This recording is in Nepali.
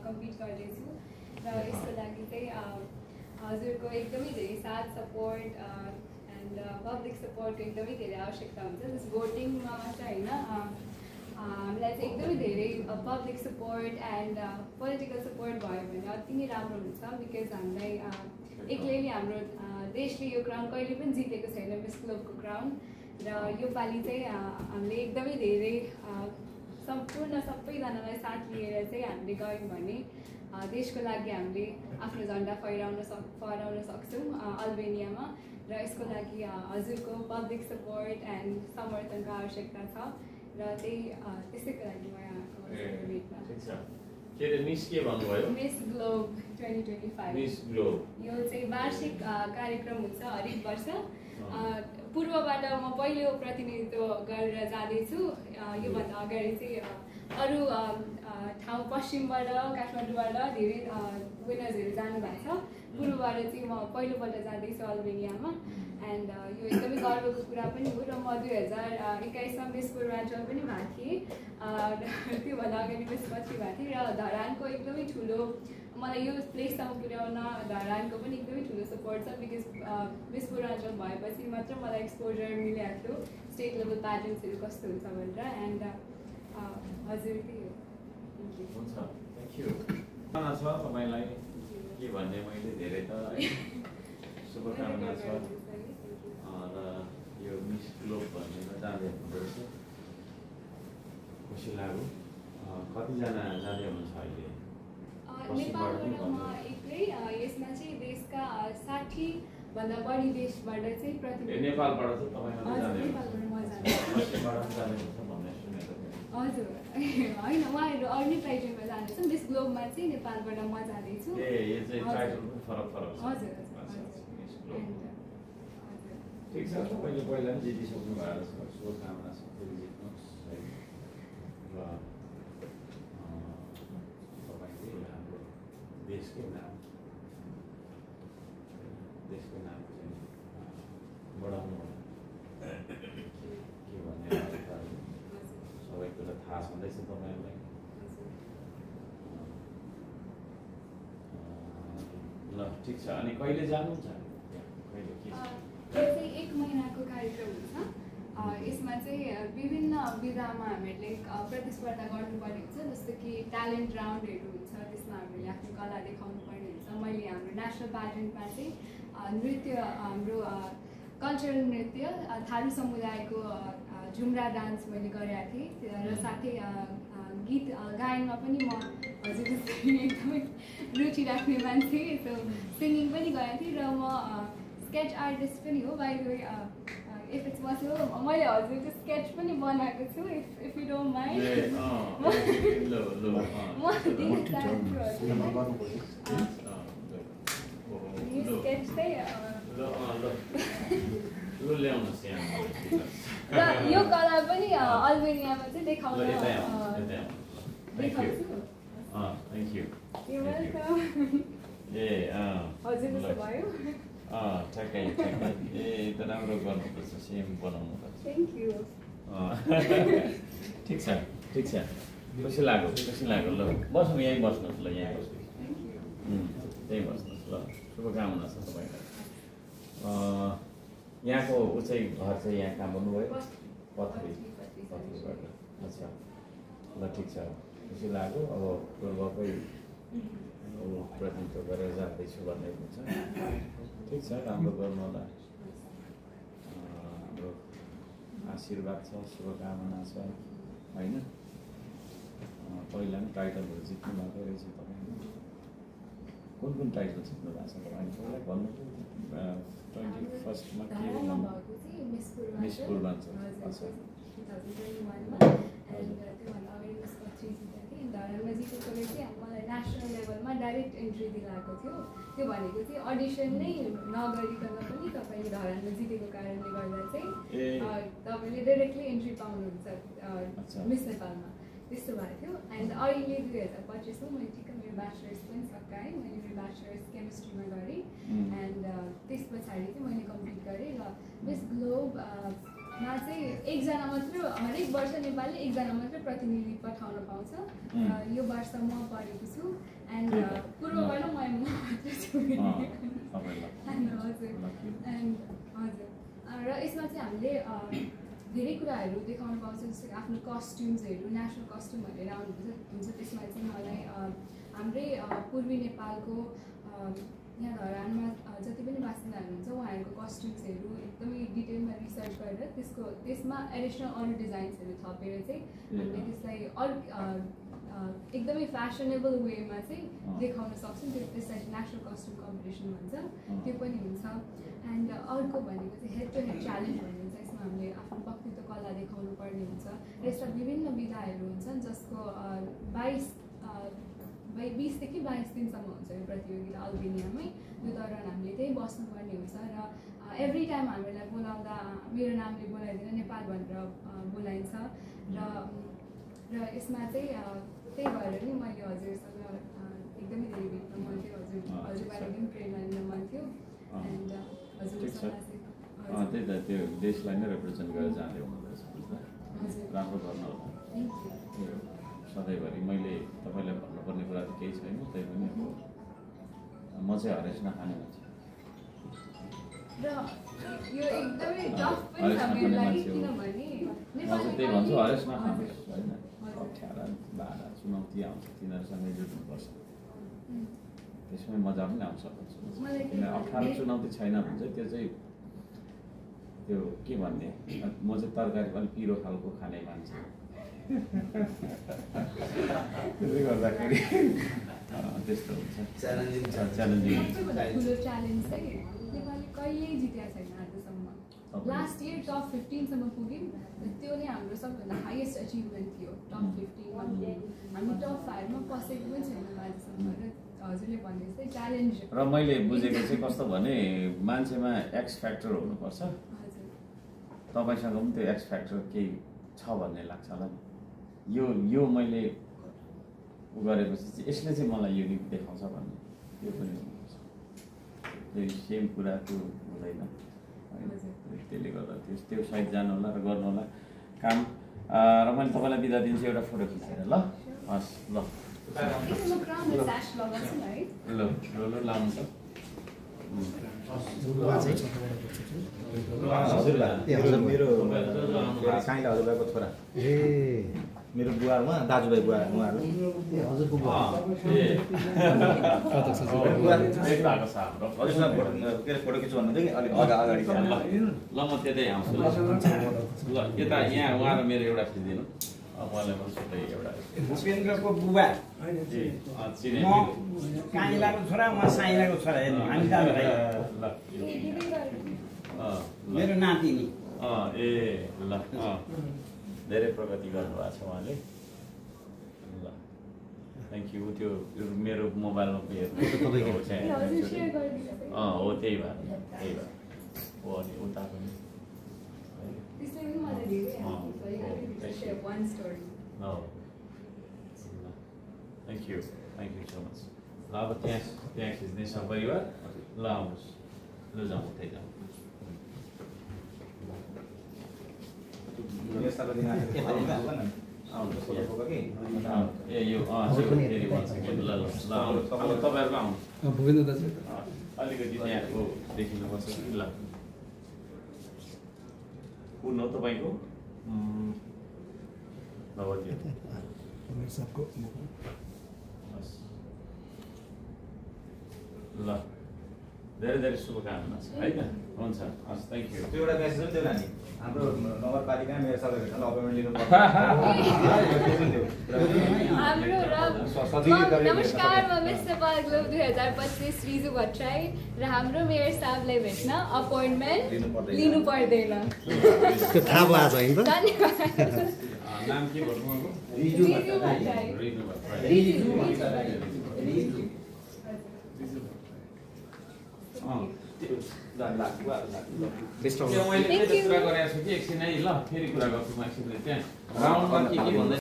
कम्पिट गर्दैछु र यसको लागि चाहिँ हजुरको एकदमै धेरै साथ सपोर्ट एन्ड पब्लिक सपोर्टको एकदमै धेरै आवश्यकता हुन्छ जस भोटिङमा मात्र होइन हामीलाई चाहिँ एकदमै धेरै public support and political support भयो भने अति नै राम्रो हुन्छ बिकज हामीलाई एक्लैले हाम्रो देशले यो क्राउन कहिले पनि जितेको छैन मिस ग्लोबको क्राउन र योपालि चाहिँ हामीले एकदमै धेरै सम्पूर्ण सबैजनालाई साथ लिएर चाहिँ हामीले गयौँ भने देशको लागि हामीले आफ्नो झन्डा फहराउन सक्छौँ अल्बेनियामा र यसको लागि हजुरको पब्लिक सपोर्ट एन्ड समर्थनको आवश्यकता छ र त्यसैको लागि म यहाँको भेट्न के रे मिस के भन्नुभयो मिस ग्लोब 2025 मिस ग्लोब यो चाहिँ वार्षिक कार्यक्रम हुन्छ हरेक वर्ष पूर्वबाट म पहिलो प्रतिनिधित्व गरेर जाँदैछु योभन्दा अगाडि चाहिँ अरू ठाउँ पश्चिमबाट काठमाडौँबाट धेरै विनर्सहरू जानुभएको छ पूर्वबाट चाहिँ म पहिलोपल्ट जाँदैछु अल्बेनियामा एन्ड यो एकदमै गर्वको कुरा पनि हो र म 2021मा मिस पूर्वाञ्चल पनि भएको थिएँ त्योभन्दा अगाडि मिस पछि भएको थिएँ र धरानको एकदमै ठुलो मलाई यो प्लेससम्म पुर्याउन धरानको पनि एकदमै ठुलो सपोर्ट छ बिकज मिस पूर्वाञ्चल भएपछि मात्र मलाई एक्सपोजर मिलेको थियो स्टेट लेभल प्याजेन्ट्सहरू कस्तो हुन्छ भनेर एन्ड हजुर त्यही हो हुन्छ थ्याङ्क यू छ तपाईँलाई के भन्ने मैले धेरै त शुभकामना छ र यो मिस ग्लोब भन्नेमा जाँदै हुँदोरहेछ खुसी लाग्यो कतिजना जाँदै हुनुहुन्छ अहिले नेपालबाट म एक्लै यसमा चाहिँ देशका 60भन्दा बढी देशबाट चाहिँ प्रतिनिधि नेपालबाट चाहिँ तपाईँ नेपालबाट म हजुर होइन उहाँहरू अर्कै टाइटलमा जाँदैछ मिस ग्लोबमा चाहिँ नेपालबाट म जाँदैछु हजुर ठिक छ तपाईँले पहिला पनि जितिसक्नु भएको छ शुभकामना छ फेरि जित्नुहोस् है र तपाईँले हाम्रो देशकै नाम चाहिँ बढाउनु के भन्ने सबै कुरा थाहा छँदैछ तपाईँहरूलाई ल ठिक छ अनि कहिले जानुहुन्छ कहिले के छ यो चाहिँ 1 महिनाको कार्यक्रम हुन्छ यसमा चाहिँ विभिन्न विधामा हामीले प्रतिस्पर्धा गर्नुपर्ने हुन्छ जस्तो कि ट्यालेन्ट राउन्डहरू हुन्छ त्यसमा हामीले आफ्नो कला देखाउनु पर्ने हुन्छ मैले हाम्रो नेसनल प्याजेन्टमा चाहिँ नृत्य हाम्रो कल्चरल नृत्य थारू समुदायको झुम्रा डान्स मैले गरेको थिएँ र साथै गीत गायनमा पनि म हजुर एकदमै रुचि राख्ने मान्छे सो सिङ्गिङ पनि गरेको थिएँ र म स्केच आर्टिस्ट पनि हो by the way if it's possible मैले हजुरको स्केच पनि बनाएको छु इफ यु डोन्ट माइन्ड म दिन चाहन्छु यो स्केच चाहिँ र यो कला पनि अल्बेनियामा चाहिँ देखाउँछु हजुर कस्तो भयो ठ्याक्कै ए त राम्रो गर्नुपर्छ सेम बनाउनुपर्छ थ्याङ्क यू ठिक छ खुसी लाग्यो ल बस्नु यहीँ बस्नुहोस् ल यहीँ बस्नुहोस् त्यहीँ बस्नुहोस् ल शुभकामना छ तपाईँलाई यहाँको ऊ चाहिँ घर चाहिँ यहाँ काम गर्नुभयो पथरीबाट अच्छा ल ठिक छ खुसी लाग्यो अब पूर्वकै प्रतिनिधित्व गरेर जाँदैछु भन्ने हुन्छ ठिक छ राम्रो गर्नु होला हाम्रो आशीर्वाद छ शुभकामना छ होइन पहिला पनि टाइटलहरू जित्नु भएको रहेछ तपाईँले कुन टाइटल जित्नु भएको छ तपाईँले पहिला भन्नु 21मा के मिस पूर्वाञ्चल धरानमा जितेकोले चाहिँ मलाई नेसनल लेभलमा डाइरेक्ट इन्ट्री दिलाएको थियो त्यो भनेको चाहिँ अडिसन नै नगरिकन पनि तपाईँले धरानमा जितेको कारणले गर्दा चाहिँ तपाईँले डाइरेक्टली इन्ट्री पाउनुहुन्छ मिस नेपालमा त्यस्तो भएको थियो एन्ड अहिले 2025मा मैले ठिक्क मेरो ब्याचलर्स पनि सकाएँ मैले मेरो ब्याचलर्स केमिस्ट्रीमा गरेँ एन्ड त्यस पछाडि चाहिँ मैले कम्प्लिट गरेँ र मिस ग्लोब मा चाहिँ एकजना मात्र हरेक वर्ष नेपालले एकजना मात्र प्रतिनिधि पठाउन पाउँछ। यो वर्ष म पढेको छु एन्ड पूर्वबाट म मात्र छु। हजुर र यसमा चाहिँ हामीले धेरै कुराहरू देखाउन पाउँछ, जस्तै आफ्नो कस्ट्युम्सहरू, नेसनल कस्ट्युम भनेर हुन्छ। त्यसमा चाहिँ मलाई हाम्रै पूर्वी नेपालको यहाँ धरानमा जति पनि बासिन्दाहरू हुन्छ उहाँहरूको कस्ट्युम्सहरू एकदमै डिटेलमा रिसर्च गरेर त्यसमा एडिसनल अरू डिजाइन्सहरू थपेर चाहिँ हामीले त्यसलाई अरू एकदमै फ्यासनेबल वेमा चाहिँ देखाउन सक्छौँ। त्यसलाई नेसनल कस्ट्युम कम्पिटिसन भन्छ, त्यो पनि हुन्छ। एन्ड अर्को भनेको चाहिँ हेड टु हेड च्यालेन्ज भन्ने हुन्छ। यसमा हामीले आफ्नो वक्तित्व कला देखाउनु पर्ने हुन्छ र यसमा विभिन्न विधाहरू हुन्छन्, जसको 20 देखि 22 दिनसम्म हुन्छ यो प्रतियोगिता अल्बेनियामै। यो दौरान हामीले त्यही बस्नुपर्ने हुन्छ र एभ्री टाइम हामीलाई बोलाउँदा मेरो नामले बोलाइदिन नेपाल भनेर बोलाइन्छ र यसमा चाहिँ त्यही भएर नि मैले हजुरसँग एकदमै धेरै भेट्न मन थियो। हजुरबाट पनि प्रेरणा लिन मन थियो एन्ड हजुरसँग त्यही त त्यो देशलाई नै रिप्रेजेन्ट गरेर जाने हुँदैछ। राम्रो गर्नु होला सधैँभरि। मैले तपाईँलाई भन्नुपर्ने कुरा त केही छैन, त्यही पनि अब म चाहिँ हरेस नखाने मान्छे र यो एकदमै टफ पनि छ मेरो लागि, किनभने म चाहिँ त्यही भन्छु हरेस नखानुहोस् होइन। अप्ठ्यारा बाधा चुनौती आउँछ, तिनीहरूसँगै जुट्नुपर्छ, त्यसमै मजा पनि आउँछ। किन अप्ठ्यारो चुनौती छैन भने चाहिँ त्यो चाहिँ त्यो के भन्ने, म चाहिँ तरकारी पनि पिरो खालको खाने मान्छे त्यसले गर्दाखेरि त्यस्तो हुन्छ। च्यालेन्जिङ ठुलो च्यालेन्ज चाहिँ नेपालले कहिल्यै जितेको छैन आजसम्म। लास्ट इयर टप 15 सम्म पुग्यौँ, त्यो नै हाम्रो सबभन्दा हाइएस्ट अचिभमेन्ट थियो। टप 15 हामी टप 5 मा पसेको पनि छैनौँ आजसम्म। र हजुरले भने जस्तै च्यालेन्ज र मैले बुझेको चाहिँ कस्तो भने मान्छेमा एक्स फ्याक्टर हुनुपर्छ। तपाईँसँग पनि त्यो एक्स फ्याक्टर केही छ भन्ने लाग्छ होला नि। यो मैले उ गरेपछि चाहिँ यसले चाहिँ मलाई युनिक देखाउँछ भन्ने यो पनि हुनुपर्छ। त्यो सेम कुरा त्यो हुँदैन होइन। त्यसले गर्दा त्यो साइड जानु होला र गर्नु होला काम। र मैले तपाईँलाई बिदा दिन्छु एउटा फोटो खिचेर। ल हस् ल लाउनु त। मेरो काइला हजुरबाको छोरा मेरो बुवा उहाँ दाजुभाइ बुवा उहाँहरू हजुरको बुवा फोटो खिच्नु भन्नुहुन्थ्यो कि अलिक अगाडि ल म त्यतै आउँछु ल यता यहाँ उहाँ र मेरो एउटा खिचिदिनु। उहाँलाई पनि छुट्टै एउटा भूपेन्द्रको बुबा म काइलाको छोरा, उहाँ साइलाको छोरा। हेर्नु हामी दाजुभाइ, मेरो नातिनी। ए ल धेरै प्रगति गर्नुभएको छ उहाँले। ल थ्याङ्क यू। त्यो मेरो मोबाइलमा पनि हेर्नु हो, त्यही भएर हो। अनि उता पनि थ्याङ्क यू सो मच। ल अब त्यहाँ खिच्ने सबैबाट ल आउनुहोस्, ल जाउँ उतै जाउँ। ए यो फेरि भन्छ ल तपाईँहरूको आउनु भूपेन्द्र दाजु अलिकति त्यहाँको देखिनुपर्छ कि। ल कुन हो तपाईँको? ल धेरै धेरै शुभकामना छ है त। हुन्छ हस् थ्याङ्क यू। त्यो एउटा मेसेज पनि थियो नानी, हाम्रो नगरपालिका मेरो सबै भेट्न अपोइन्टमेन्ट लिनु पर्छ। नमस्कार, म मिस नेपाल ग्लोब 2025 रिजु भट्टराई र हाम्रो मेयर साहबलाई भेट्न अपोइन्टमेन्ट लिनु पर्दैन। थाहा भयो आज होइन त? धन्यवाद। नाम के भन्नुभएको? रिजु भट्टराई। मैले कुरा गरेको छु कि एकछिन है। ल फेरि कुरा गर्छु म एकछिन। त्यहाँ राउन्डमा के भन्दै